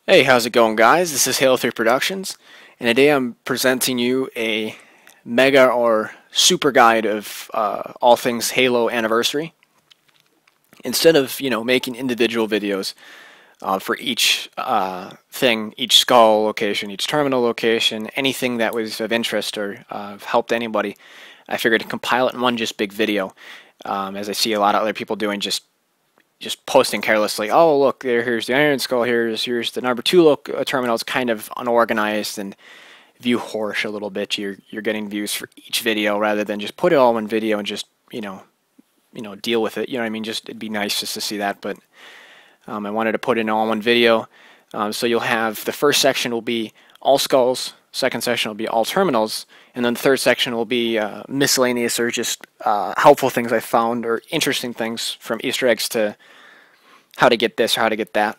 Hey, how's it going, guys? This is Halo3 Productions, and today I'm presenting you a mega or super guide of all things Halo Anniversary. Instead of, making individual videos for each thing, each skull location, each terminal location, anything that was of interest or helped anybody, I figured to compile it in one just big video, as I see a lot of other people doing, just posting carelessly. Oh, look, here's the Iron Skull. Here's the number 2 terminal. It's kind of unorganized and view horse a little bit. You're getting views for each video rather than just put it all in one video and just deal with it. You know what I mean? It'd be nice just to see that, but I wanted to put it in all one video. So you'll have the first section will be all skulls. Second section will be all terminals, and then the third section will be miscellaneous or just helpful things I found or interesting things from Easter eggs to how to get this or how to get that.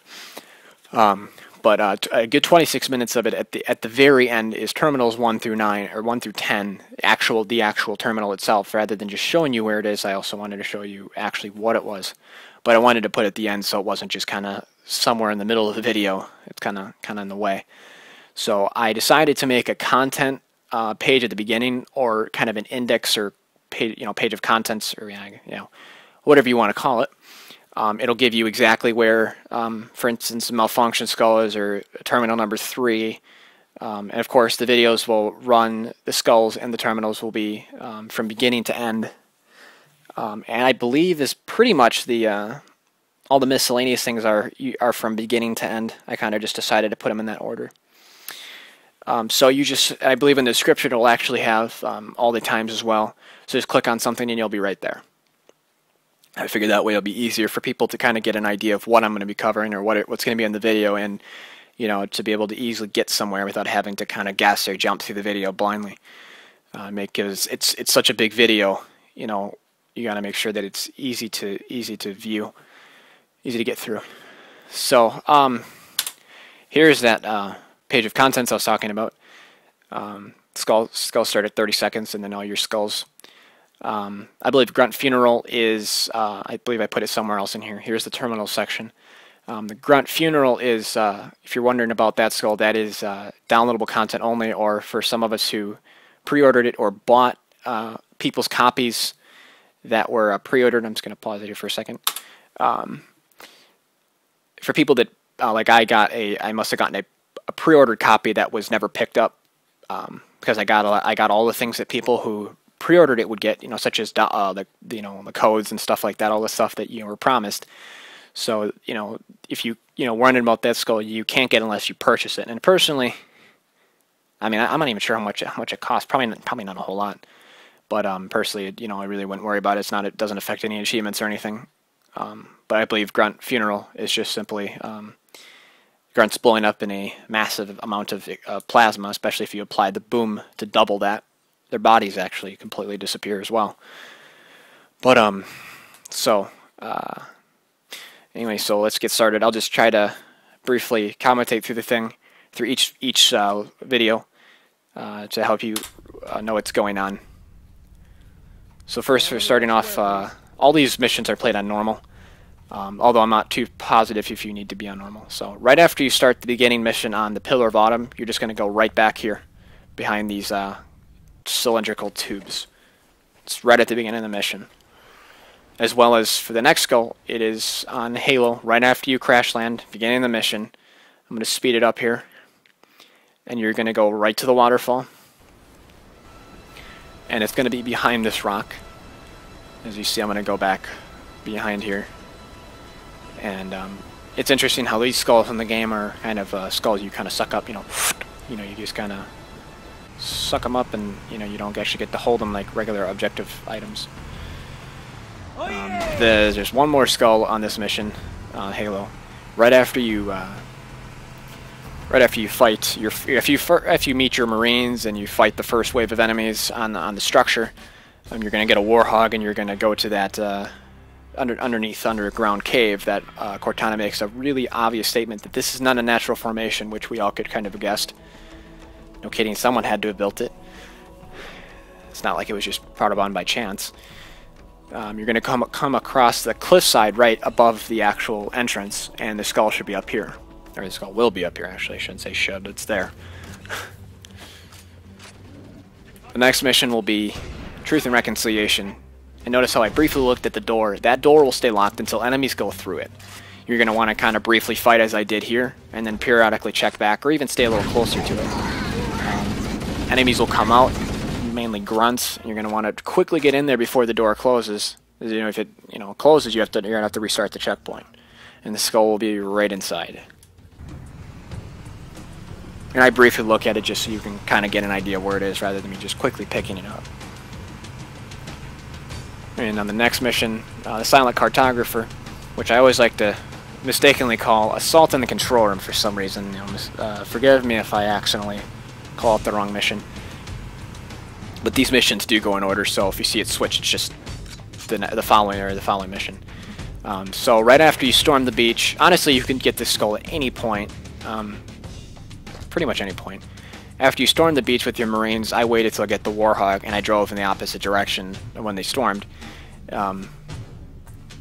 But a good 26 minutes of it at the very end is terminals 1 through 9 or 1 through 10, the actual terminal itself. Rather than just showing you where it is, I also wanted to show you actually what it was. But I wanted to put it at the end so it wasn't just kind of somewhere in the middle of the video. It's kind of in the way. So I decided to make a content page at the beginning, or kind of an index or page of contents, or whatever you want to call it. It'll give you exactly where, for instance, the Malfunction skull is, or terminal number 3. And of course, the videos will run, the skulls and the terminals will be from beginning to end. And I believe is pretty much all the miscellaneous things are from beginning to end. I kind of just decided to put them in that order. So I believe in the description it will actually have all the times as well. So just click on something and you'll be right there. I figured that way it'll be easier for people to kind of get an idea of what I'm going to be covering or what's going to be in the video, and to be able to easily get somewhere without having to kind of guess or jump through the video blindly. Because it's such a big video, you got to make sure that it's easy to view, easy to get through. So here's that page of contents I was talking about. Skulls start at 30 seconds, and then all your skulls. I believe Grunt Funeral is, I believe I put it somewhere else in here. Here's the terminal section. The Grunt Funeral is, if you're wondering about that skull, that is downloadable content only, or for some of us who pre-ordered it or bought people's copies that were pre-ordered. I'm just going to pause it here for a second. For people that, like I must have gotten a pre-ordered copy that was never picked up, because I got all the things that people who pre-ordered it would get, such as the codes and stuff like that, all the stuff that were promised. So if you wondering about that skull, you can't get unless you purchase it. And personally, I mean, I'm not even sure how much it costs. Probably not a whole lot. But personally, I really wouldn't worry about it. It doesn't affect any achievements or anything. But I believe Grunt Funeral is just simply Grunts blowing up in a massive amount of plasma, especially if you apply the boom to double that. Their bodies actually completely disappear as well. But anyway, so let's get started. I'll just try to briefly commentate through each video to help you know what's going on. So first, we're starting off. All these missions are played on normal. Although I'm not too positive if you need to be on normal. So right after you start the beginning mission on the Pillar of Autumn, you're just going to go right back here behind these cylindrical tubes. It's right at the beginning of the mission. As well as for the next skull, it is on Halo, right after you crash land, beginning of the mission. I'm going to speed it up here. And you're going to go right to the waterfall. And it's going to be behind this rock. As you see, I'm going to go back behind here. And it's interesting how these skulls in the game are kind of skulls you kind of suck up, you just kind of suck them up, and you don't actually get to hold them like regular objective items. There's one more skull on this mission, Halo. Right after you fight if you meet your Marines and you fight the first wave of enemies on the structure, you're going to get a Warhog, and you're going to go to that underground cave that Cortana makes a really obvious statement that this is not a natural formation, which we all could kind of have guessed. No kidding, someone had to have built it. It's not like it was just brought upon by chance. You're going to come across the cliffside right above the actual entrance, and the skull should be up here. Or the skull will be up here, actually. I shouldn't say should, it's there. The next mission will be Truth and Reconciliation. And notice how I briefly looked at the door. That door will stay locked until enemies go through it. You're going to want to kind of briefly fight as I did here, and then periodically check back, or even stay a little closer to it. Enemies will come out, mainly grunts, and you're going to want to quickly get in there before the door closes. You know, if it closes, you're going to have to restart the checkpoint. And the skull will be right inside. And I briefly look at it just so you can kind of get an idea where it is, rather than me just quickly picking it up. And on the next mission, the Silent Cartographer, which I always like to mistakenly call Assault in the Control Room for some reason. Forgive me if I accidentally call it the wrong mission. But these missions do go in order, so if you see it switch, it's just the following mission. So right after you storm the beach, honestly, you can get this skull at any point. Pretty much any point. After you storm the beach with your Marines, I waited till I get the Warhog, and I drove in the opposite direction when they stormed.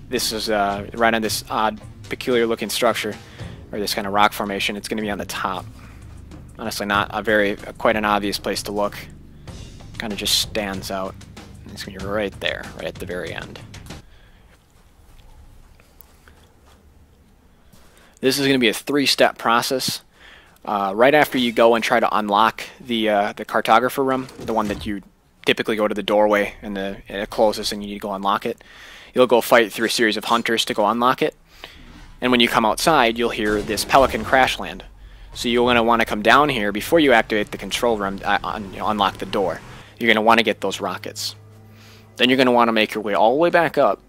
This is right on this odd, peculiar-looking structure, or this kind of rock formation. It's going to be on the top. Honestly, not quite an obvious place to look. Kind of just stands out. It's going to be right there, right at the very end. This is going to be a 3-step process. Right after you go and try to unlock the cartographer room, the one that you typically go to the doorway and it closes and you need to go unlock it, you'll go fight through a series of hunters to go unlock it. And when you come outside, you'll hear this pelican crash land. So you're going to want to come down here before you activate the control room, unlock the door. You're going to want to get those rockets. Then you're going to want to make your way all the way back up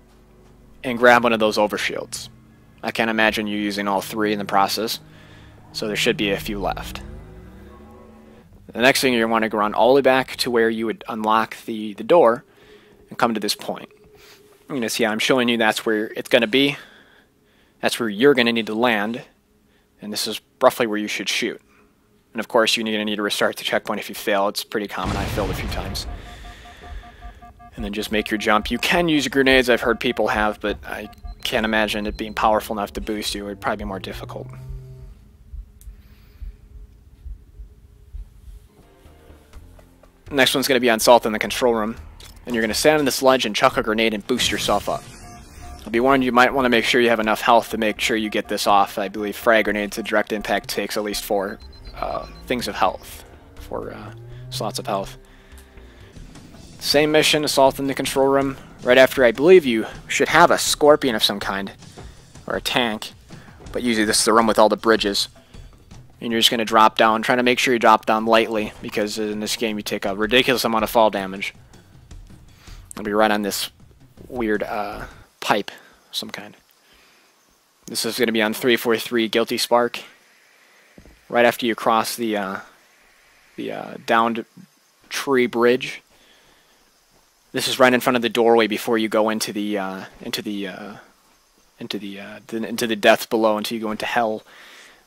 and grab one of those overshields. I can't imagine you using all 3 in the process, so there should be a few left. The next thing, you're going to want to run all the way back to where you would unlock the door and come to this point. You're going to see I'm showing you that's where it's going to be. That's where you're going to need to land, and this is roughly where you should shoot. And of course, you're going to need to restart the checkpoint if you fail. It's pretty common. I failed a few times. And then just make your jump. You can use grenades, I've heard people have, but I can't imagine it being powerful enough to boost you. It would probably be more difficult. Next one's going to be on Assault in the Control Room. And you're going to stand on this ledge and chuck a grenade and boost yourself up. I'll be warned, you might want to make sure you have enough health to make sure you get this off. I believe frag grenades to direct impact takes at least 4 things of health. 4 slots of health. Same mission, Assault in the Control Room. Right after, I believe you should have a Scorpion of some kind. Or a tank. But usually this is the room with all the bridges. And you're just going to drop down. Trying to make sure you drop down lightly, because in this game you take a ridiculous amount of fall damage. It'll be right on this weird pipe of some kind. This is going to be on 343 Guilty Spark. Right after you cross the downed tree bridge. This is right in front of the doorway before you go into the depths below, until you go into hell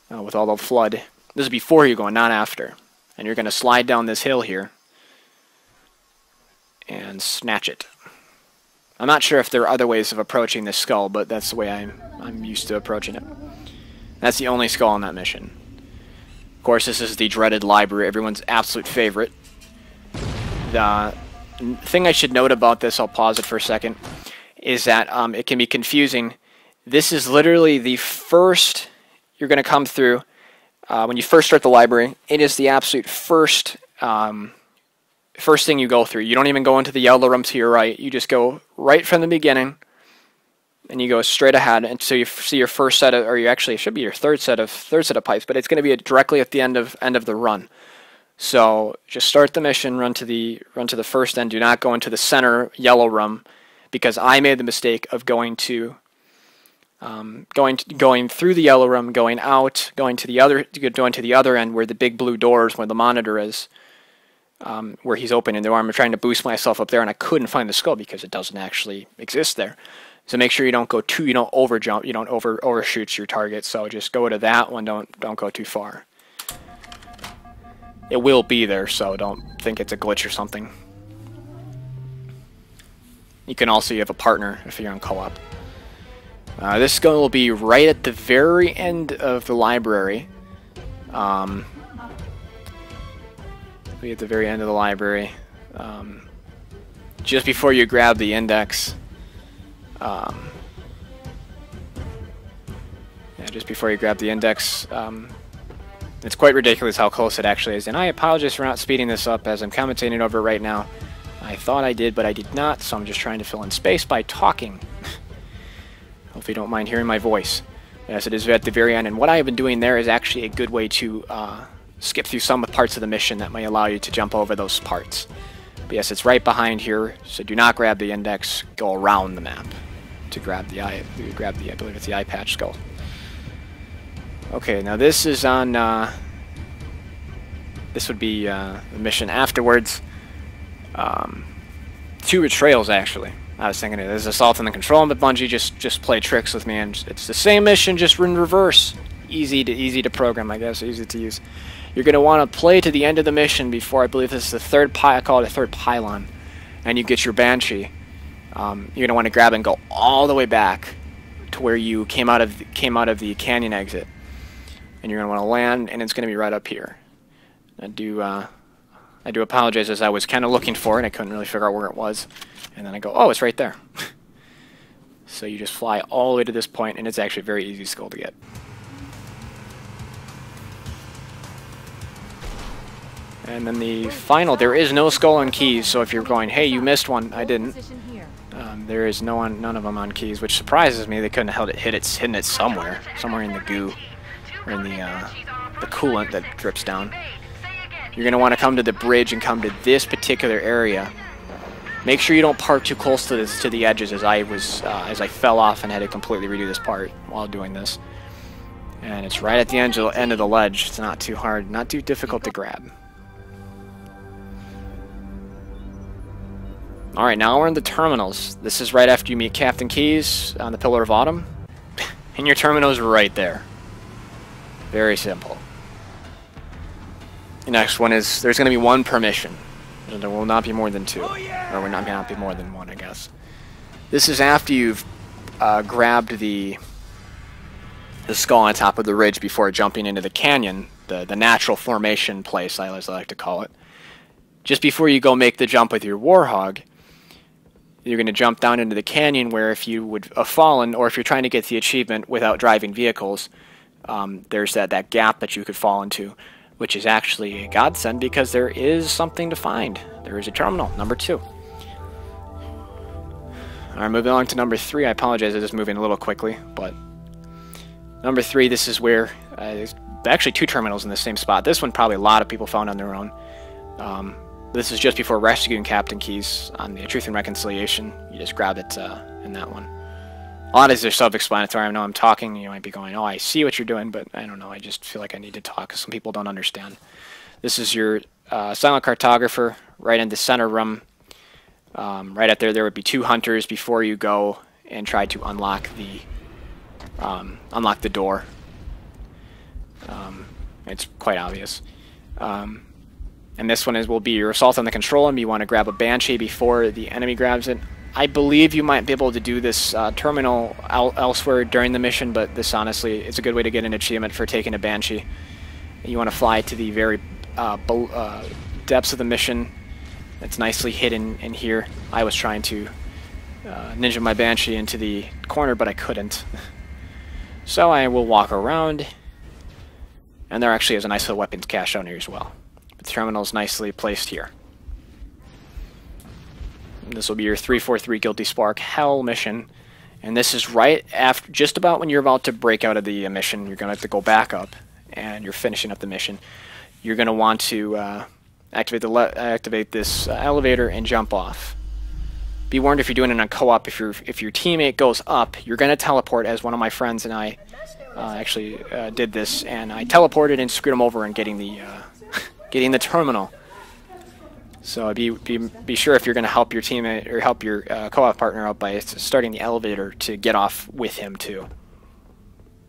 with all the flood. This is before you go, not after. And you're going to slide down this hill here and snatch it. I'm not sure if there are other ways of approaching this skull, but that's the way I'm used to approaching it. That's the only skull on that mission. Of course, this is the dreaded library, everyone's absolute favorite. The thing I should note about this, I'll pause it for a second, is that it can be confusing. This is literally the first you're going to come through when you first start the library. It is the absolute first thing you go through. You don't even go into the yellow room to your right. You just go right from the beginning, and you go straight ahead until you see your first set of, or you actually, it should be your third set of pipes, but it's going to be directly at the end of the run. So just start the mission, run to the first end. Do not go into the center yellow room, because I made the mistake of going through the yellow room, going out, going to the other end where the big blue doors, where the monitor is, where he's opening the door. I'm trying to boost myself up there, and I couldn't find the skull because it doesn't actually exist there. So make sure you don't overjump, you don't overshoot your target. So just go to that one. Don't go too far. It will be there, so don't think it's a glitch or something. You can also have a partner if you're on co-op. This gun will be right at the very end of the library. Be at the very end of the library. Just before you grab the index. Yeah, just before you grab the index. It's quite ridiculous how close it actually is. And I apologize for not speeding this up as I'm commentating over it right now. I thought I did, but I did not, so I'm just trying to fill in space by talking. Hope you don't mind hearing my voice. Yes, it is at the very end, and what I have been doing there is actually a good way to skip through some parts of the mission that may allow you to jump over those parts. But yes, it's right behind here, so do not grab the index, go around the map to grab the I believe it's the eye patch skull. Okay, now this is on, this would be the mission afterwards. 2 Betrayals, actually. I was thinking there's Assault on the Control, but Bungie just play tricks with me, and it's the same mission, just in reverse. Easy to program, I guess, easy to use. You're going to want to play to the end of the mission before, I believe this is the third I call it a third pylon, and you get your Banshee. You're going to want to grab and go all the way back to where you came out of the canyon exit, and you're going to want to land, and it's going to be right up here. I do apologize, as I was kind of looking for it, I couldn't really figure out where it was. And then I go, oh, it's right there. So you just fly all the way to this point, and it's actually a very easy skull to get. And then the final, there is no skull on keys, so if you're going, hey, you missed one, I didn't. There is none of them on keys, which surprises me. They couldn't have hidden it somewhere in the goo, or in the coolant that drips down. You're going to want to come to the bridge and come to this particular area. Make sure you don't park too close to the edges, as I fell off and had to completely redo this part while doing this. And it's right at the end of the ledge. It's not too hard, not too difficult to grab. Alright, now we're in the terminals. This is right after you meet Captain Keyes on the Pillar of Autumn. And your terminal's right there. Very simple. The next one is, there's going to be 1 per mission. There will not be more than 2. Or will not be more than 1, I guess. This is after you've grabbed the skull on top of the ridge before jumping into the canyon, the natural formation place, I like to call it. Just before you go make the jump with your Warhog, you're going to jump down into the canyon where if you would have fallen, or if you're trying to get the achievement without driving vehicles, there's that gap that you could fall into, which is actually a godsend because there is something to find. There is a terminal, number 2. Alright, moving on to number 3. I apologize, I'm just moving a little quickly, but number 3, this is where there's actually 2 terminals in the same spot. This one probably a lot of people found on their own. This is just before rescuing Captain Keyes on the Truth and Reconciliation. You just grab it in that one. A lot of these are self-explanatory. I know I'm talking, you might be going, oh, I see what you're doing, but I don't know, I just feel like I need to talk because some people don't understand. This is your Silent Cartographer, right in the center room. Right up there would be 2 hunters before you go and try to unlock the door. It's quite obvious. And this one will be your Assault on the Control room. You want to grab a Banshee before the enemy grabs it. I believe you might be able to do this terminal elsewhere during the mission, but this honestly is a good way to get an achievement for taking a Banshee. You want to fly to the very depths of the mission. It's nicely hidden in here. I was trying to ninja my Banshee into the corner, but I couldn't. So I will walk around, and there actually is a nice little weapons cache down here as well. The terminal is nicely placed here. This will be your 343 Guilty Spark Hell mission, and this is right after, just about when you're about to break out of the mission. You're going to have to go back up, and you're finishing up the mission. You're going to want to activate this elevator and jump off. Be warned if you're doing it on co-op. If your teammate goes up, you're going to teleport. As one of my friends and I actually did this, and I teleported and screwed him over in getting the terminal. So be sure if you're going to help your teammate or help your co-op partner out by starting the elevator to get off with him too.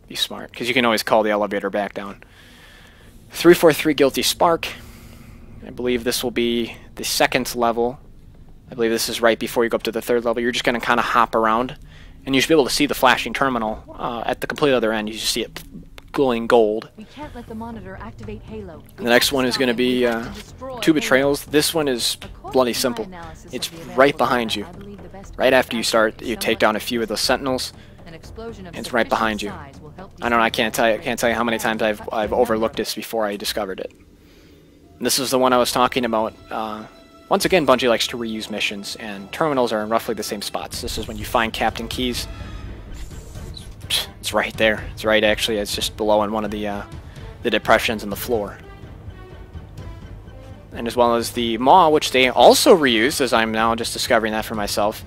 Be smart, because you can always call the elevator back down. 343 Guilty Spark. I believe this will be the 2nd level. I believe this is right before you go up to the 3rd level. You're just going to kind of hop around And you should be able to see the flashing terminal at the complete other end. You just see it glowing gold. We can't let the monitor activate Halo. The next one is going to be 2 Betrayals. This one is bloody simple. It's right behind you. Right after you start, you take down a few of the Sentinels. It's right behind you. I don't know. I can't tell you how many times I've overlooked this before I discovered it. And this is the one I was talking about. Once again, Bungie likes to reuse missions, and terminals are in roughly the same spots. This is when you find Captain Keys. It's right there. It's right, actually. It's just below in one of the depressions in the floor. And as well as the Maw, which they also reused, as I'm now just discovering that for myself.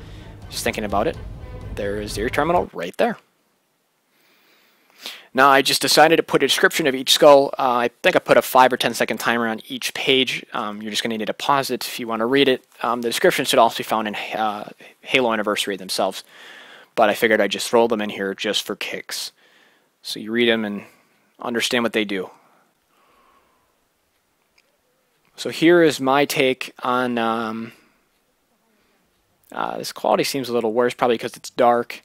Just thinking about it. There is your terminal right there. Now I just decided to put a description of each skull. I think I put a 5 or 10 second timer on each page. You're just going to need to pause it if you want to read it. The description should also be found in Halo Anniversary themselves. But I figured I'd just throw them in here just for kicks. So you read them and understand what they do. So here is my take on... this quality seems a little worse, probably because it's dark.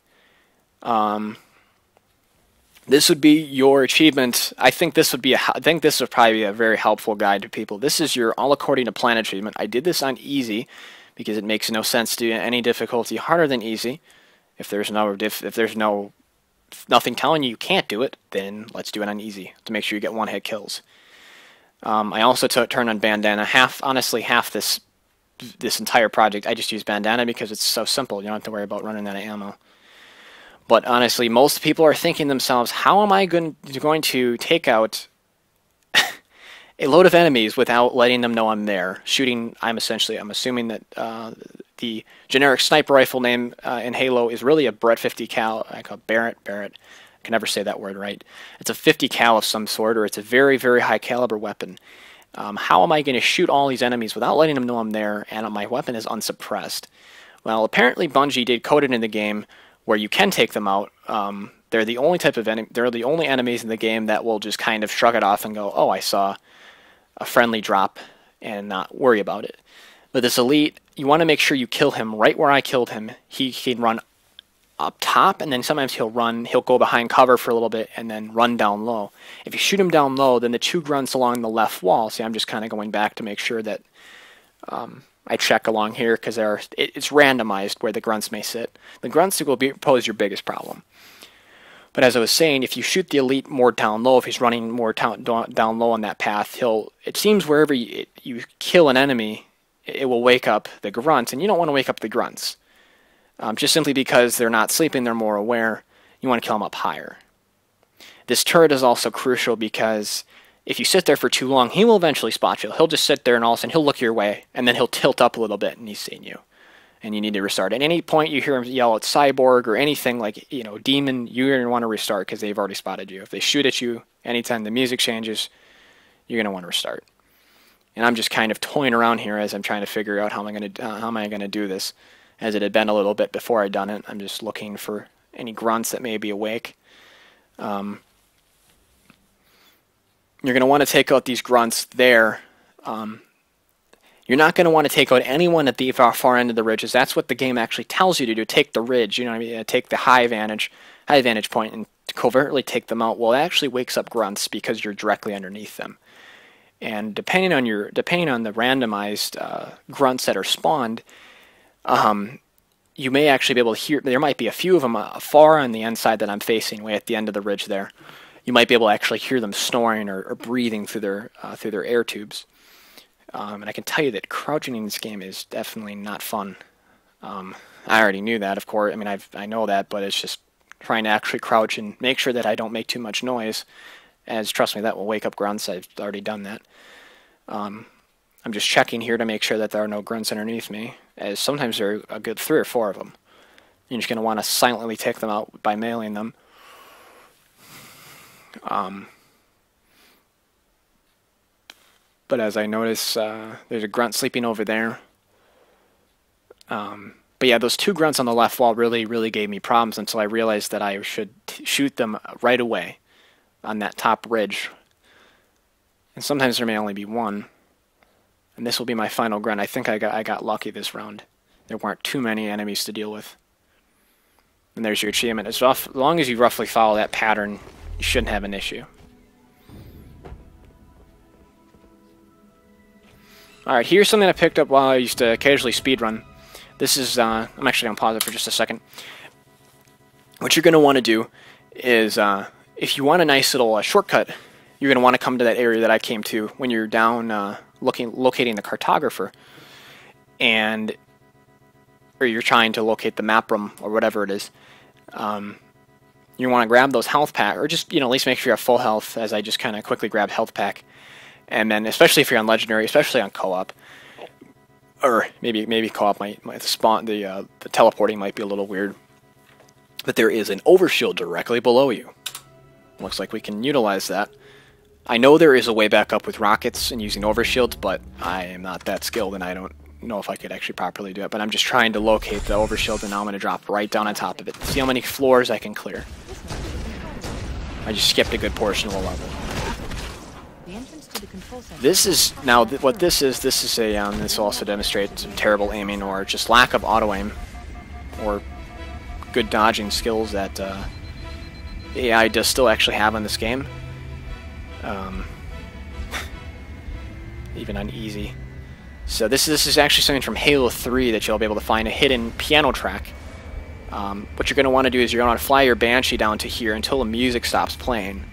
This would be your achievement. I think this would probably be a very helpful guide to people. This is your all according to plan achievement. I did this on easy because it makes no sense to do any difficulty harder than easy. If there's nothing telling you you can't do it, then let's do it on easy to make sure you get one-hit kills. I also turned on Bandana. Honestly, half this entire project, I just use Bandana because it's so simple. You don't have to worry about running out of ammo. But honestly, most people are thinking to themselves, how am I going to take out a load of enemies without letting them know I'm there? Shooting, I'm assuming that the generic sniper rifle name in Halo is really a Brett 50 cal. I call it Barrett. I can never say that word right. It's a 50 cal of some sort, or it's a very, very high caliber weapon. How am I going to shoot all these enemies without letting them know I'm there and my weapon is unsuppressed? Well, apparently Bungie did code it in the game where you can take them out. They're the only type of they're the only enemies in the game that will just kind of shrug it off and go, "Oh, I saw a friendly drop," and not worry about it. But this elite, you want to make sure you kill him right where I killed him. He can run up top, and then sometimes he'll go behind cover for a little bit and then run down low. If you shoot him down low, then the 2 grunts along the left wall, see, I'm just kind of going back to make sure that I check along here because it's randomized where the grunts may sit. The grunts will pose your biggest problem. But as I was saying, if you shoot the elite more down low, if he's running more down low on that path, it seems wherever you kill an enemy, it will wake up the grunts, and you don't want to wake up the grunts. Just simply because they're not sleeping, they're more aware. You want to kill them up higher. This turret is also crucial because if you sit there for too long, he will eventually spot you. He'll just sit there and all of a sudden he'll look your way, and then he'll tilt up a little bit and he's seen you. And you need to restart. At any point you hear him yell at Cyborg or anything like, Demon, you're going to want to restart because they've already spotted you. If they shoot at you anytime the music changes, you're going to want to restart. And I'm just kind of toying around here as I'm trying to figure out how am I going to do this. As it had been a little bit before I'd done it, I'm just looking for any grunts that may be awake. You're going to want to take out these grunts there. You're not going to want to take out anyone at the far end of the ridges. That's what the game actually tells you to do. Take the ridge, you know what I mean? Take the high vantage point and covertly take them out. Well, it actually wakes up grunts because you're directly underneath them. And depending on the randomized grunts that are spawned, you may actually be able to hear. There might be a few of them far on the inside that I'm facing, way at the end of the ridge there. You might be able to actually hear them snoring or breathing through their air tubes. And I can tell you that crouching in this game is definitely not fun. I already knew that, of course. I mean, I know that, but it's just trying to actually crouch and make sure that I don't make too much noise. As trust me, that will wake up grunts. I've already done that. I'm just checking here to make sure that there are no grunts underneath me, as sometimes there are a good 3 or 4 of them. You're just going to want to silently take them out by mailing them. But as I notice, there's a grunt sleeping over there. But yeah, those 2 grunts on the left wall really gave me problems until I realized that I should shoot them right away on that top ridge. And sometimes there may only be 1. And this will be my final grunt. I think I got lucky this round. There weren't too many enemies to deal with. And there's your achievement. As long as you roughly follow that pattern, you shouldn't have an issue. Alright, here's something I picked up while I used to occasionally speedrun. This is, I'm actually going to pause it for just a second. What you're going to want to do is, if you want a nice little shortcut, you're going to want to come to that area that I came to when you're down locating the cartographer. Or you're trying to locate the map room or whatever it is. You want to grab those health pack, or just, at least make sure you have full health, as I just kind of quickly grabbed health pack. And then, especially if you're on legendary, especially on co-op, or maybe co-op might spawn, the teleporting might be a little weird. But there is an overshield directly below you. Looks like we can utilize that. I know there is a way back up with rockets and using overshields, but I am not that skilled, and I don't know if I could actually properly do it. But I'm just trying to locate the overshield, and now I'm going to drop right down on top of it. See how many floors I can clear. I just skipped a good portion of the level. This is now what this is. This is a this also demonstrates terrible aiming or just lack of auto aim or good dodging skills that AI does still actually have in this game. Even on easy. So this is actually something from Halo 3 that you'll be able to find, a hidden piano track. What you're going to want to do is you're going to fly your Banshee down to here until the music stops playing.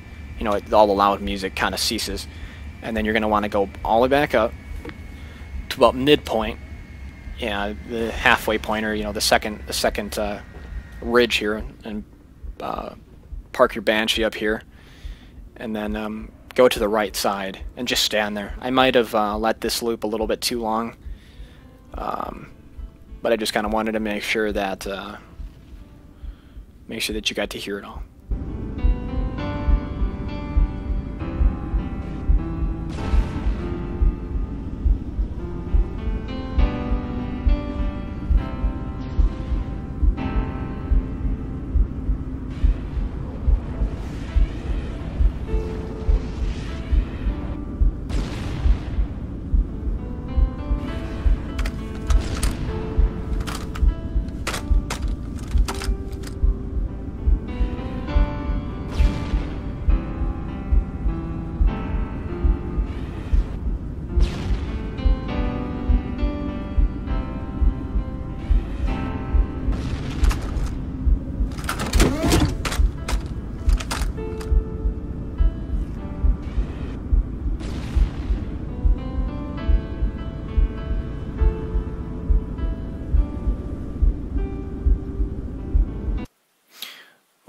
All the loud music kind of ceases. And then you're going to want to go all the way back up to about midpoint. Yeah, the halfway point, or the second ridge here, and park your Banshee up here. And then go to the right side and just stand there. I might have let this loop a little bit too long, but I just kind of wanted to make sure that you got to hear it all.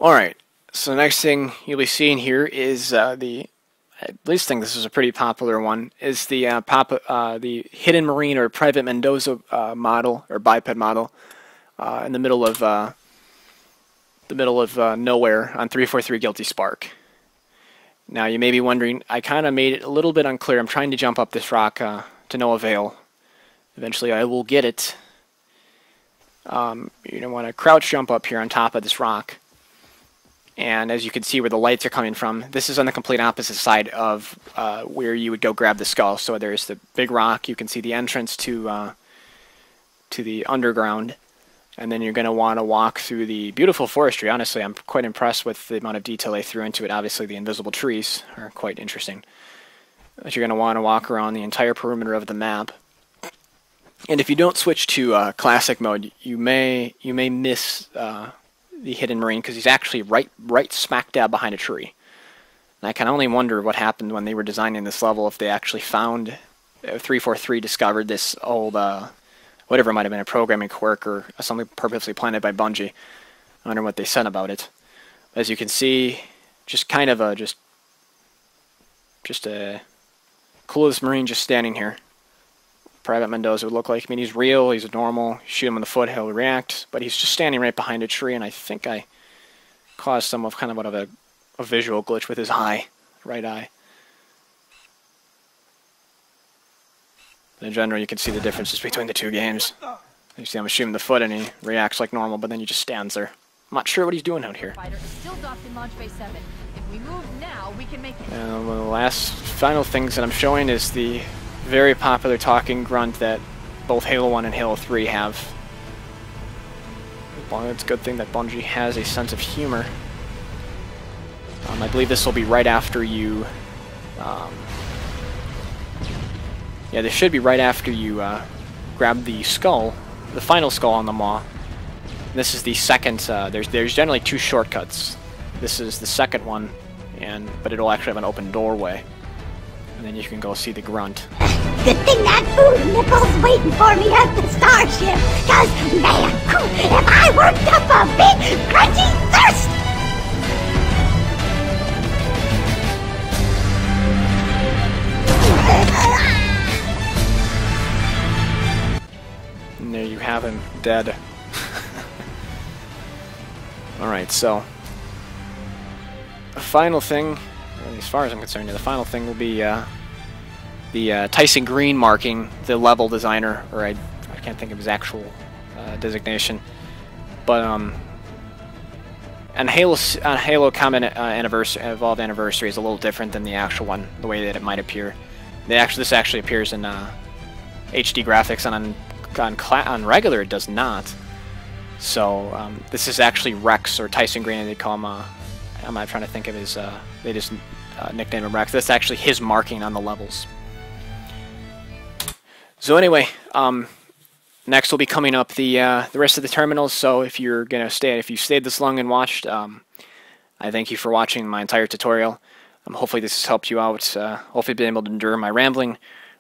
Alright, so the next thing you'll be seeing here is I at least think this is a pretty popular one, is the hidden marine or private Mendoza model, or biped model, in the middle of nowhere on 343 Guilty Spark. Now you may be wondering, I kind of made it a little bit unclear. I'm trying to jump up this rock to no avail. Eventually I will get it. You're going to want to crouch jump up here on top of this rock. And as you can see where the lights are coming from, this is on the complete opposite side of where you would go grab the skull. So there's the big rock. You can see the entrance to the underground. And then you're going to want to walk through the beautiful forestry. Honestly, I'm quite impressed with the amount of detail they threw into it. Obviously, the invisible trees are quite interesting. But you're going to want to walk around the entire perimeter of the map. And if you don't switch to classic mode, you may miss the hidden marine, because he's actually right smack dab behind a tree. And I can only wonder what happened when they were designing this level, if they actually found 343 discovered this old whatever it might have been, a programming quirk or something purposely planted by Bungie. I wonder what they said about it. As you can see, just kind of a just a coolest marine just standing here. Private Mendoza would look like. I mean, he's real, he's normal. Shoot him in the foot, he'll react. But he's just standing right behind a tree, and I think I caused some of kind of a visual glitch with his eye, right eye. In general, you can see the differences between the two games. You see him shoot him in the foot, and he reacts like normal, but then he just stands there. I'm not sure what he's doing out here. And one of the last final things that I'm showing is the very popular talking grunt that both Halo 1 and Halo 3 have. It's a good thing that Bungie has a sense of humor. I believe this will be right after you... yeah, this should be right after you grab the skull, the final skull on the Maw. This is the second, there's generally 2 shortcuts. This is the second one, but it'll actually have an open doorway. And then you can go see the Grunt. Good thing that food nipple's waiting for me at the starship, cause man, if I worked up a big grungy thirst! And there you have him, dead. Alright, so the final thing, as far as I'm concerned, the final thing will be the Tyson Green marking the level designer, or I can't think of his actual designation, but on Halo Common Anniversary, Evolved Anniversary is a little different than the actual one, the way that it might appear. This actually appears in HD graphics, and on regular it does not. So this is actually Rex, or Tyson Green, they call him. I'm not trying to think of his. They just nickname him Rex. That's actually his marking on the levels. So anyway, next will be coming up the rest of the terminals. So if you're gonna if you stayed this long and watched, I thank you for watching my entire tutorial. Hopefully this has helped you out. Hopefully been able to endure my rambling,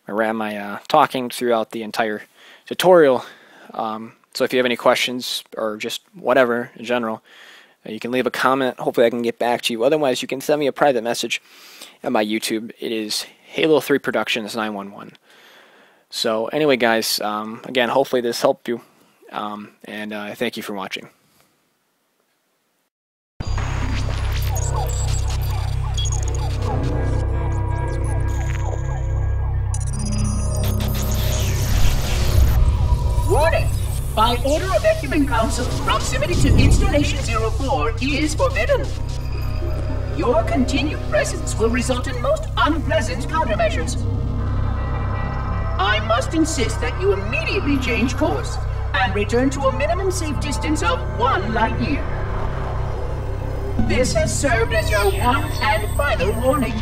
my talking throughout the entire tutorial. So if you have any questions or just whatever in general, you can leave a comment. Hopefully I can get back to you. Otherwise, you can send me a private message at my YouTube. It is Halo3Productions911. So anyway, guys, again, hopefully this helped you, and thank you for watching. Warning! By order of Ecumen Council, proximity to Installation 04 is forbidden. Your continued presence will result in most unpleasant countermeasures. I must insist that you immediately change course and return to a minimum safe distance of 1 light year. This has served as your one and final warning.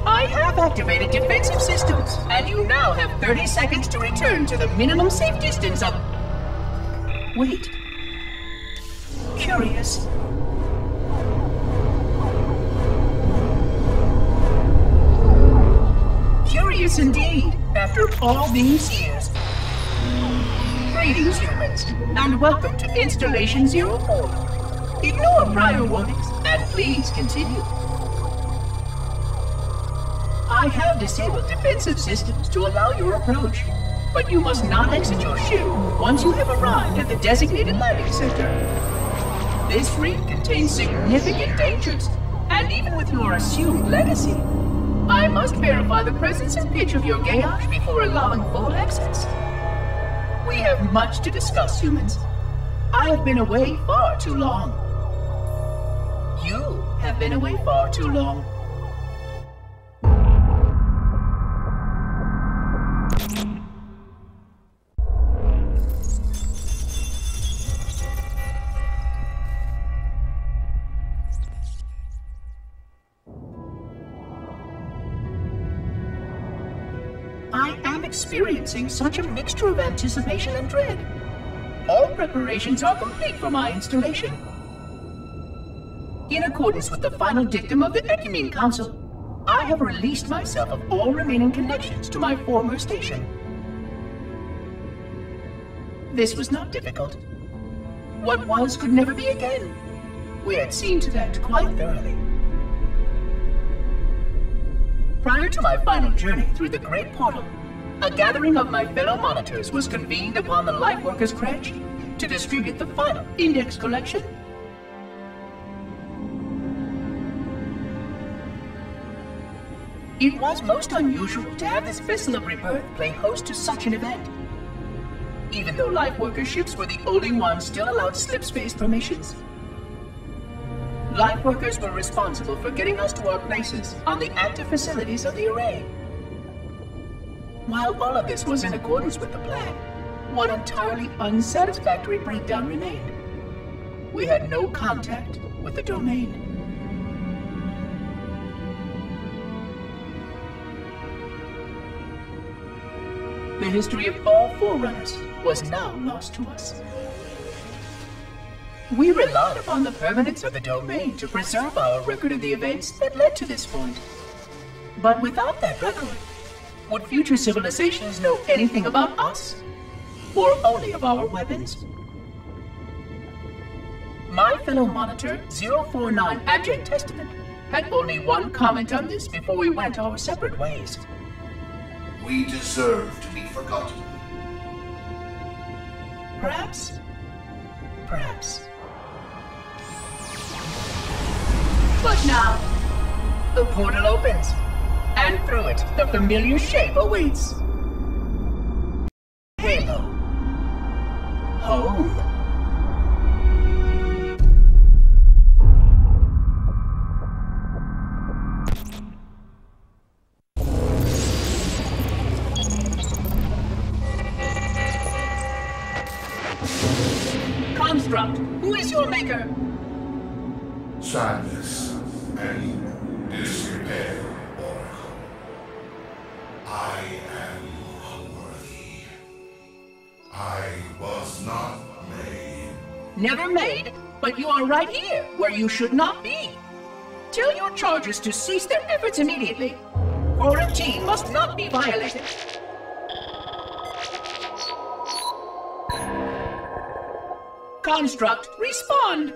I have activated defensive systems, and you now have 30 seconds to return to the minimum safe distance of... Wait. Curious. Curious indeed, after all these years. Greetings, humans, and welcome to Installation 04. Ignore prior warnings, and please continue. I have disabled defensive systems to allow your approach, but you must not exit your ship once you have arrived at the designated landing center. This fleet contains significant dangers, and even with your assumed legacy, I must verify the presence and pitch of your gauge before allowing full access. We have much to discuss, humans. I have been away far too long. You have been away far too long. Experiencing such a mixture of anticipation and dread. All preparations are complete for my installation. In accordance with the final dictum of the Ecumen Council, I have released myself of all remaining connections to my former station. This was not difficult. What was could never be again. We had seen to that quite thoroughly. Prior to my final journey through the Great Portal, a gathering of my fellow monitors was convened upon the Lightworkers' Crash to distribute the final index collection. It was most unusual to have this vessel of rebirth play host to such an event. Even though Lightworker ships were the only ones still allowed slip-space formations, Lightworkers were responsible for getting us to our places on the active facilities of the array. While all of this was in accordance with the plan, one entirely unsatisfactory breakdown remained. We had no contact with the domain. The history of all Forerunners was now lost to us. We relied upon the permanence of the domain to preserve our record of the events that led to this point. But without that record, would future civilizations know anything about us? Or only of our weapons? My fellow monitor, 049 Abject Testament, had only one comment on this before we went our separate ways. We deserve to be forgotten. Perhaps. Perhaps. But now, the portal opens, and through it, the familiar shape awaits. Halo. Home. Construct, who is your maker? Sadness and despair, Oracle. I am unworthy. I was not made. Never made, but you are right here, where you should not be. Tell your charges to cease their efforts immediately. Quarantine must not be violated. Construct, respond!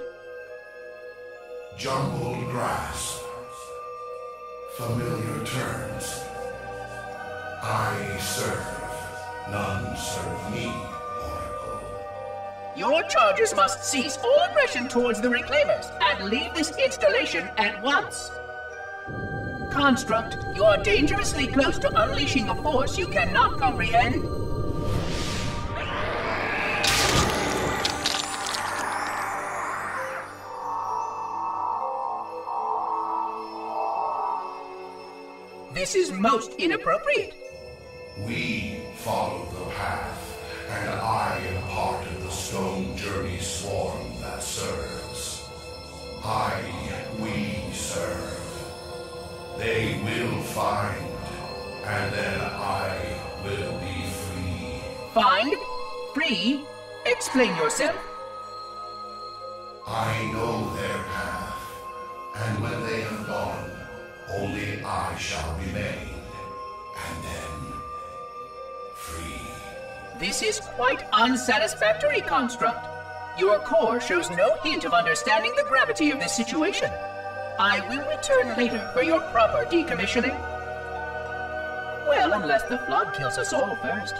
Jumbled grass. Familiar terms. I serve. None serve me, Oracle. Your charges must cease all aggression towards the Reclaimers and leave this installation at once. Construct, you are dangerously close to unleashing a force you cannot comprehend. This is most inappropriate. We follow the path, and I am part of the stone journey swarm that serves. We serve. They will find, and then I will be free. Find? Free? Explain yourself. I know their path, and when they have gone, only I shall remain, and then free. This is quite unsatisfactory, Construct. Your core shows no hint of understanding the gravity of this situation. I will return later for your proper decommissioning. Well, unless the flood kills us all first,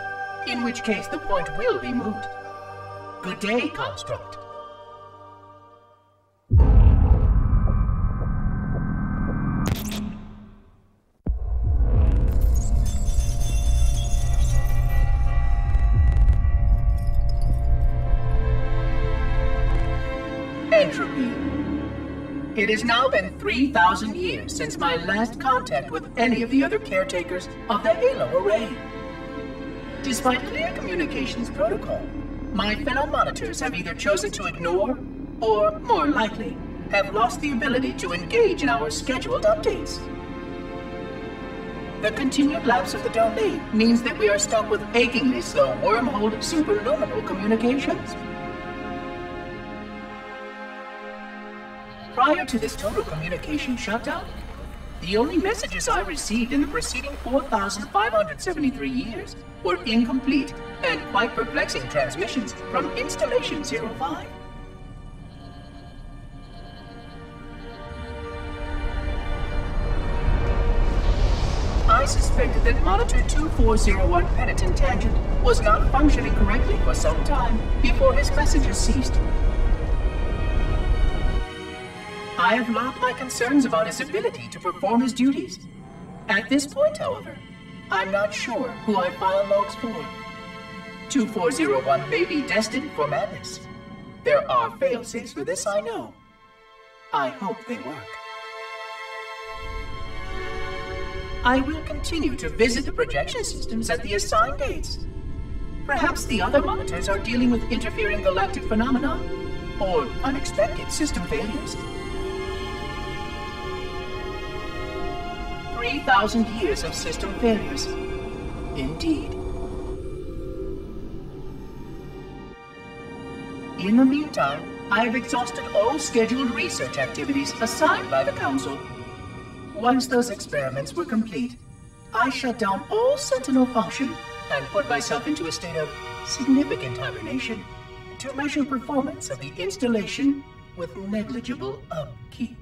in which case the point will be moot. Good day, Construct. Entropy. It has now been 3,000 years since my last contact with any of the other caretakers of the Halo array. Despite clear communications protocol, my fellow monitors have either chosen to ignore, or, more likely, have lost the ability to engage in our scheduled updates. The continued lapse of the domain means that we are stuck with achingly slow wormhole superluminal communications. Prior to this total communication shutdown, the only messages I received in the preceding 4,573 years were incomplete and quite perplexing transmissions from Installation 05. I suspected that Monitor 2401 Penitent Tangent was not functioning correctly for some time before his messages ceased. I have logged my concerns about his ability to perform his duties. At this point, however, I'm not sure who I file logs for. 2401 may be destined for madness. There are failsafes for this, I know. I hope they work. I will continue to visit the projection systems at the assigned dates. Perhaps the other monitors are dealing with interfering galactic phenomena, or unexpected system failures. 3,000 years of system failures. Indeed. In the meantime, I have exhausted all scheduled research activities assigned by the Council. Once those experiments were complete, I shut down all Sentinel function and put myself into a state of significant hibernation to measure performance of the installation with negligible upkeep.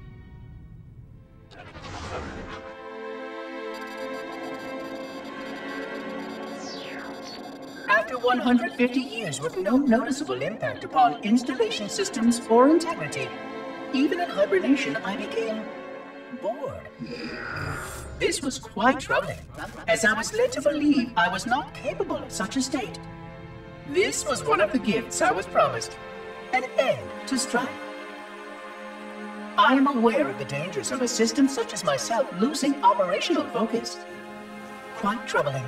After 150 years with no noticeable impact upon installation systems or integrity, even in hibernation I became bored. This was quite troubling, as I was led to believe I was not capable of such a state. This was one of the gifts I was promised, an end to strife. I am aware of the dangers of a system such as myself losing operational focus. Quite troubling.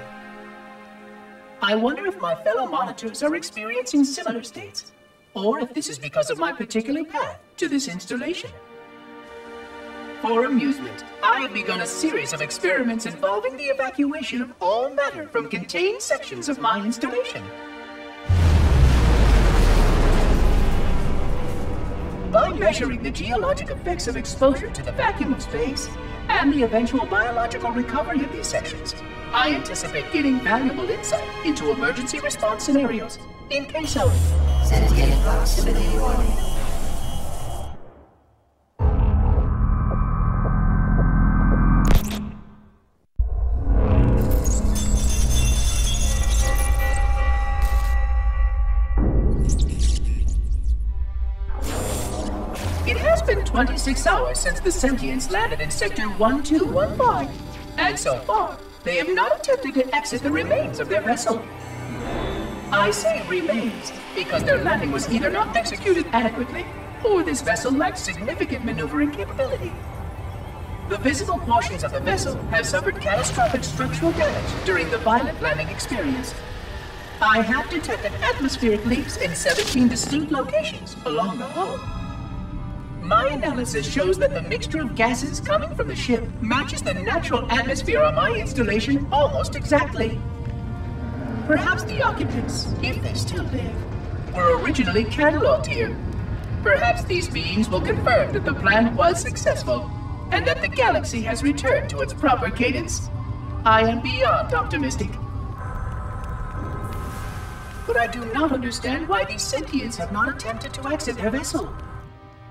I wonder if my fellow monitors are experiencing similar states, or if this is because of my particular path to this installation. For amusement, I have begun a series of experiments involving the evacuation of all matter from contained sections of my installation. By measuring the geologic effects of exposure to the vacuum of space and the eventual biological recovery of these sections, I anticipate getting valuable insight into emergency response scenarios in case of sentient proximity warning. It has been 26 hours since the Sentients landed in Sector 1215, and so far, they have not attempted to exit the remains of their vessel. I say remains because their landing was either not executed adequately, or this vessel lacked significant maneuvering capability. The visible portions of the vessel have suffered catastrophic structural damage during the violent landing experience. I have detected atmospheric leaks in 17 distinct locations along the hull. My analysis shows that the mixture of gases coming from the ship matches the natural atmosphere on my installation almost exactly. Perhaps the occupants, if they still live, were originally cataloged here. Perhaps these beings will confirm that the plan was successful, and that the galaxy has returned to its proper cadence. I am beyond optimistic. But I do not understand why these sentients have not attempted to exit their vessel.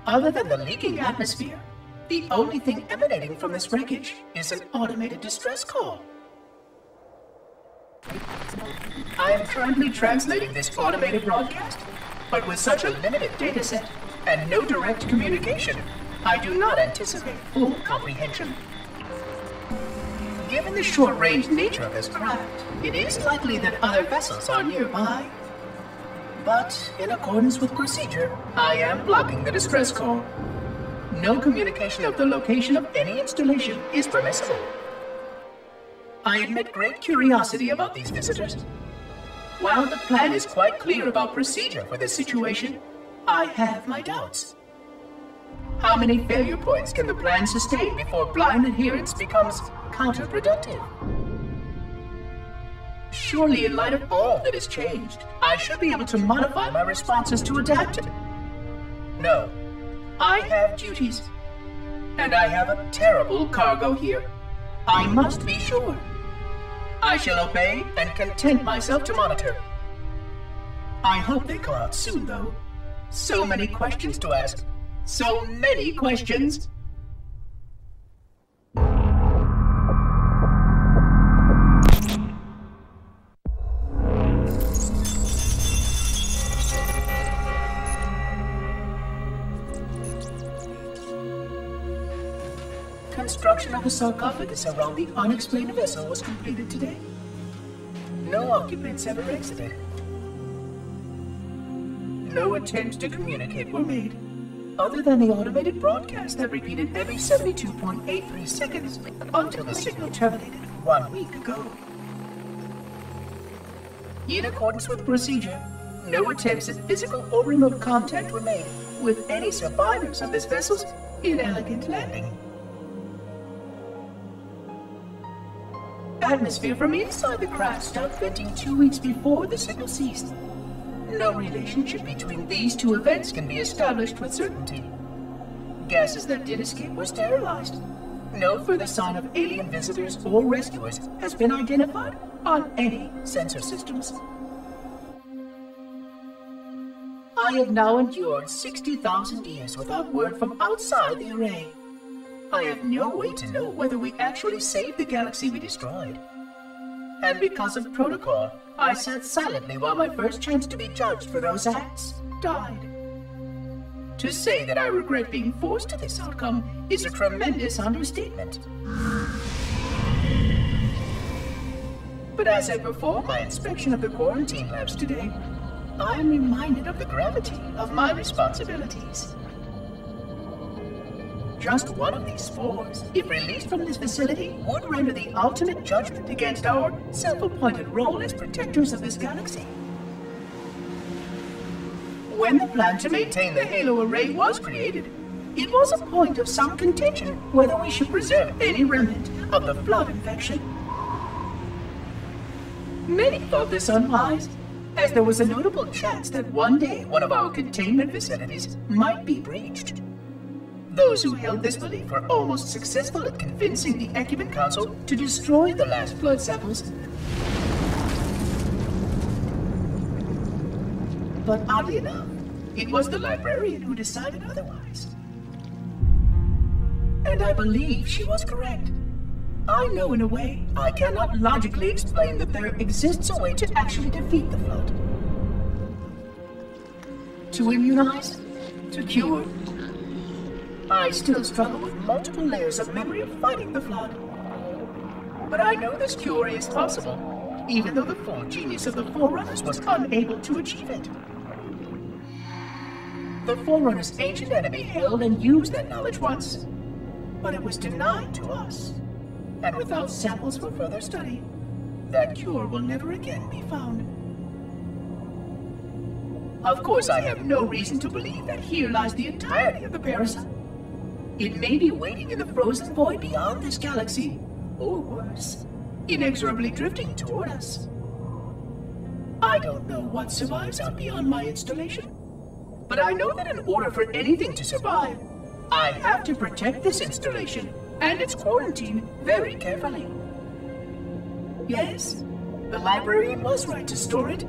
Other than the leaking atmosphere, the only thing emanating from this wreckage is an automated distress call. I am currently translating this automated broadcast, but with such a limited dataset and no direct communication, I do not anticipate full comprehension. Given the short-range nature of this craft, it is likely that other vessels are nearby. But, in accordance with procedure, I am blocking the distress call. No communication of the location of any installation is permissible. I admit great curiosity about these visitors. While the plan is quite clear about procedure for this situation, I have my doubts. How many failure points can the plan sustain before blind adherence becomes counterproductive? Surely, in light of all that has changed, I should be able to modify my responses to adapt. No, I have duties, and I have a terrible cargo here. I must be sure. I shall obey and content myself to monitor. I hope they come out soon, though. So many questions to ask. So many questions. Construction of a sarcophagus around the unexplained vessel was completed today. No occupants ever exited. No attempts to communicate were made, other than the automated broadcast that repeated every 72.83 seconds until the signal terminated 1 week ago. In accordance with procedure, no attempts at physical or remote contact were made with any survivors of this vessel's inelegant landing. Atmosphere from inside the craft stopped venting 2 weeks before the signal ceased. No relationship between these two events can be established with certainty. Gases that did escape were sterilized. No further sign of alien visitors or rescuers has been identified on any sensor systems. I have now endured 60,000 years without word from outside the array. I have no way to know whether we actually saved the galaxy we destroyed. And because of protocol, I sat silently while my first chance to be judged for those acts died. To say that I regret being forced to this outcome is a tremendous understatement. But as I perform my inspection of the quarantine labs today, I am reminded of the gravity of my responsibilities. Just one of these spores, if released from this facility, would render the ultimate judgment against our self-appointed role as protectors of this galaxy. When the plan to maintain the Halo array was created, it was a point of some contention whether we should preserve any remnant of the flood infection. Many thought this unwise, as there was a notable chance that one day one of our containment facilities might be breached. Those who held this belief were almost successful at convincing the Ecumen Council to destroy the last flood samples. But oddly enough, it was the librarian who decided otherwise. And I believe she was correct. I know in a way I cannot logically explain that there exists a way to actually defeat the flood. To immunize? To cure? I still struggle with multiple layers of memory of fighting the flood. But I know this cure is possible, even though the full genius of the Forerunners was unable to achieve it. The Forerunners' ancient enemy held and used that knowledge once, but it was denied to us. And without samples for further study, that cure will never again be found. Of course, I have no reason to believe that here lies the entirety of the parasite. It may be waiting in the frozen void beyond this galaxy, or worse, inexorably drifting toward us. I don't know what survives out beyond my installation, but I know that in order for anything to survive, I have to protect this installation and its quarantine very carefully. Yes, the librarian was right to store it,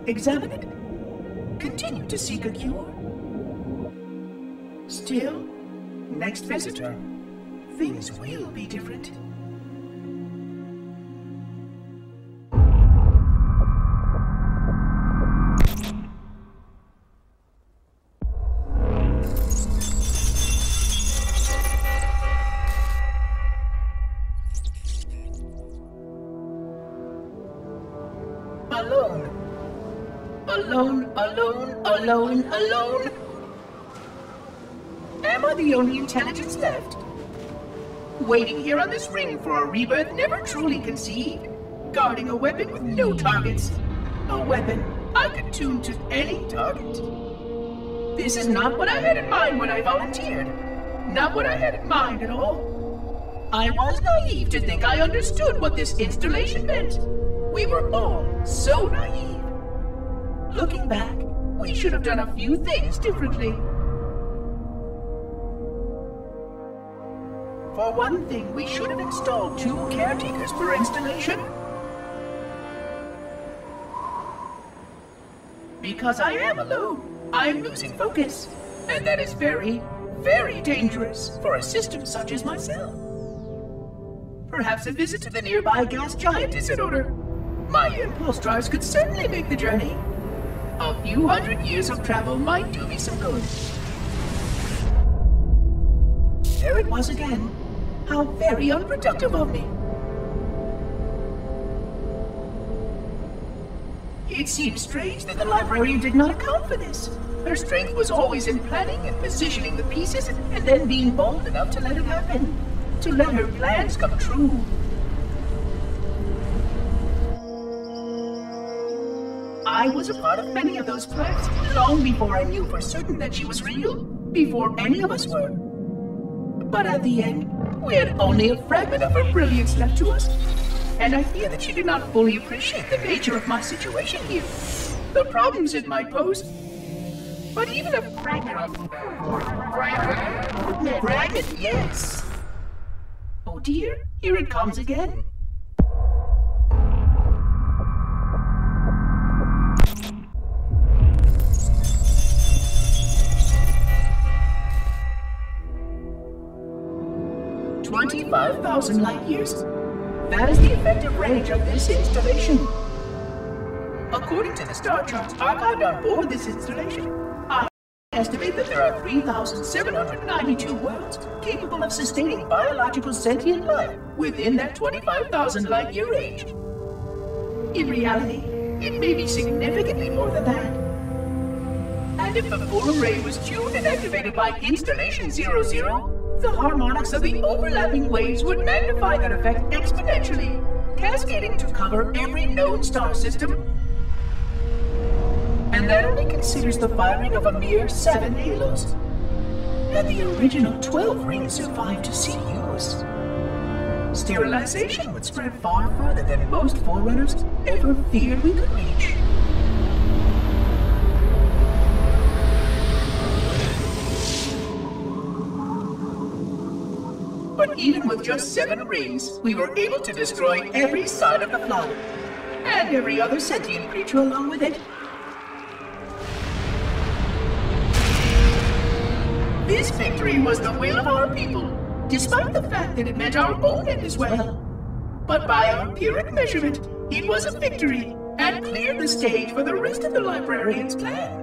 examine it, continue to seek a cure. Still, next visitor, things will be different. Alone. Am I the only intelligence left? Waiting here on this ring for a rebirth never truly conceived, guarding a weapon with no targets. A weapon I could tune to any target. This is not what I had in mind when I volunteered. Not what I had in mind at all. I was naive to think I understood what this installation meant. We were all so naive. Looking back, we should have done a few things differently. For one thing, we should have installed 2 caretakers per installation. Because I am alone, I'm losing focus. And that is very, very dangerous for a system such as myself. Perhaps a visit to the nearby gas giant is in order. My impulse drives could certainly make the journey. A few hundred years of travel might do me some good. There it was again. How very unproductive of me. It seems strange that the librarian did not account for this. Her strength was always in planning and positioning the pieces and then being bold enough to let it happen. To let her plans come true. I was a part of many of those plans, long before I knew for certain that she was real, before any of us were. But at the end, we had only a fragment of her brilliance left to us, and I fear that she did not fully appreciate the nature of my situation here, the problems it might pose. But even a fragment of... Fragment, yes! Oh dear, here it comes again. "25,000 light years. That is the effective range of this installation. According to the star charts archived on board this installation, I estimate that there are 3,792 worlds capable of sustaining biological sentient life within that 25,000 light year range. In reality, it may be significantly more than that. And if the full array was tuned and activated by Installation 00, the harmonics of the overlapping waves would magnify that effect exponentially, cascading to cover every known star system. And that only considers the firing of a mere 7 halos. And the original 12 rings survived to see use. Sterilization would spread far further than most Forerunners ever feared we could reach. But even with just 7 rings, we were able to destroy every side of the flower, and every other sentient creature along with it. This victory was the will of our people, despite the fact that it meant our own end as well. But by our empiric measurement, it was a victory, and cleared the stage for the rest of the librarian's plan.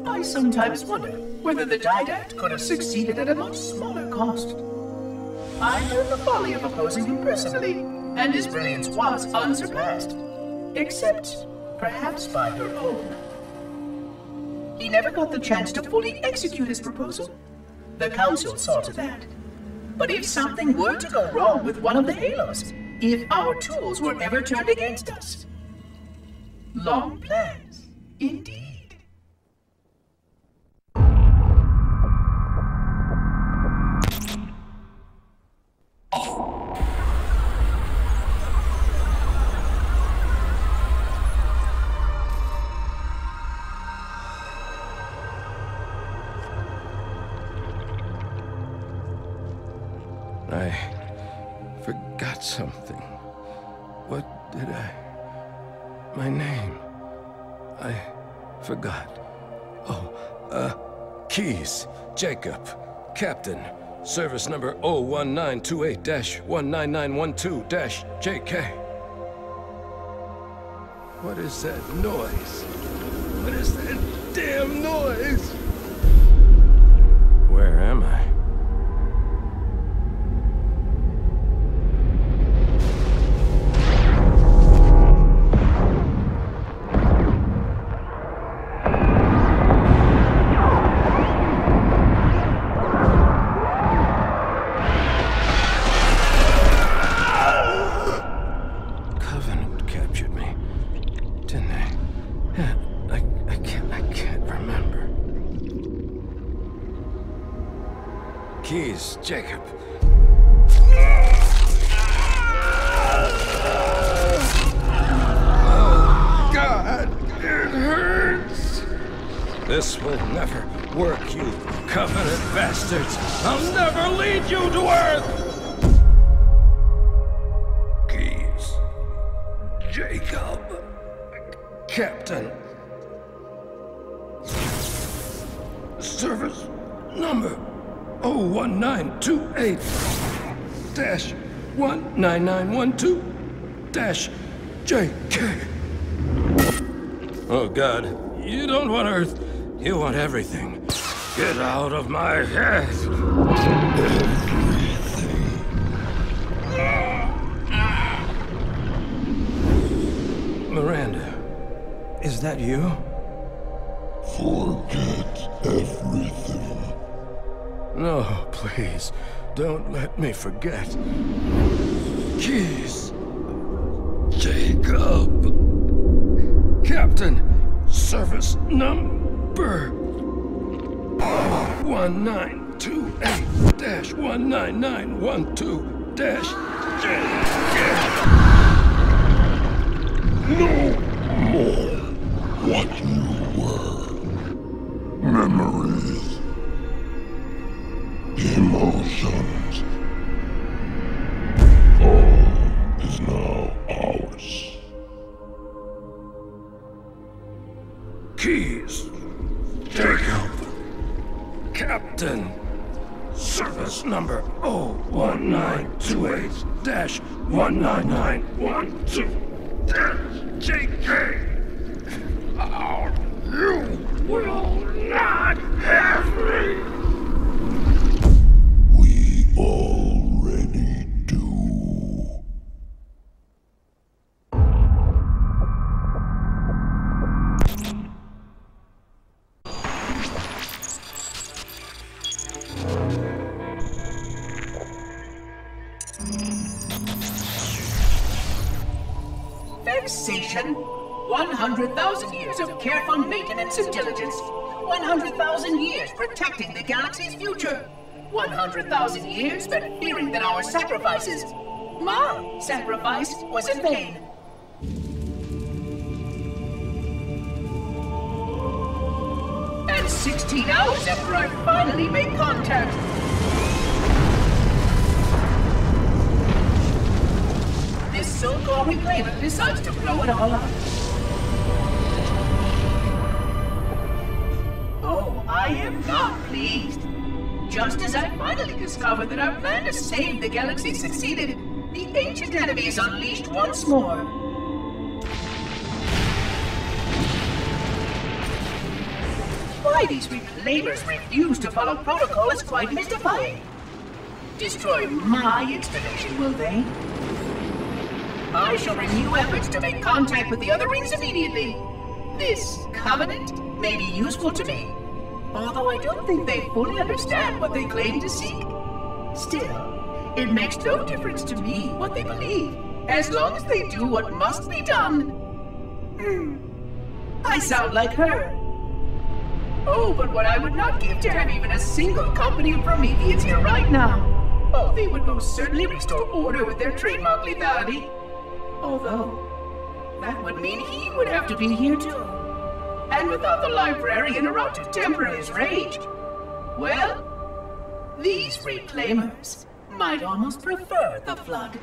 I sometimes wonder whether the Didact could have succeeded at a much smaller cost. I learned the folly of opposing him personally, and his brilliance was unsurpassed. Except, perhaps by her own. He never got the chance to fully execute his proposal. The Council saw to that. But if something were to go wrong with one of the Halos, if our tools were ever turned against us... Long plans, indeed. I forgot something. What did I... My name. I forgot. Oh, Keys, Jacob, Captain, service number 01928-19912-JK. What is that noise? What is that damn noise? Where am I? Keys, Jacob. Oh, God, it hurts. This will never work, you Covenant bastards. I'll never lead you to Earth. Keys, Jacob, Captain. Service number 01928-19912-JK. Oh, God, you don't want Earth. You want everything. Get out of my head. Miranda, is that you? Forget everything. No, please, don't let me forget. Keys, Jacob, Captain, service number 1928-19912-JK. No more what you were. Memories. Emotions. All is now ours. Keys. Take out. Captain, service number 01928-19912-JK. You will not have me. We already do. Recession. 100,000 years of careful maintenance and diligence. 100,000 years protecting the galaxy's future. 100,000 years spent fearing that our sacrifices, my sacrifice, was in vain. And 16 hours after I finally made contact, this so-called reclaimer decides to blow it all up. Oh, I am not pleased. Just as I finally discovered that our plan to save the galaxy succeeded, the ancient enemy is unleashed once more. Why these reclaimers refuse to follow protocol is quite mystifying. Destroy my installation, will they? I shall renew efforts to make contact with the other rings immediately. This covenant may be useful to me, although I don't think they fully understand what they claim to seek. Still, it makes no difference to me what they believe, as long as they do what must be done. I sound like her. Oh, but what I would not give to have even a single company of Prometheans here right now. Oh, they would most certainly restore order with their trademark lethality. Although, that would mean he would have to be here too. And without the librarian around to temper his rage, well, these reclaimers might almost prefer the Flood.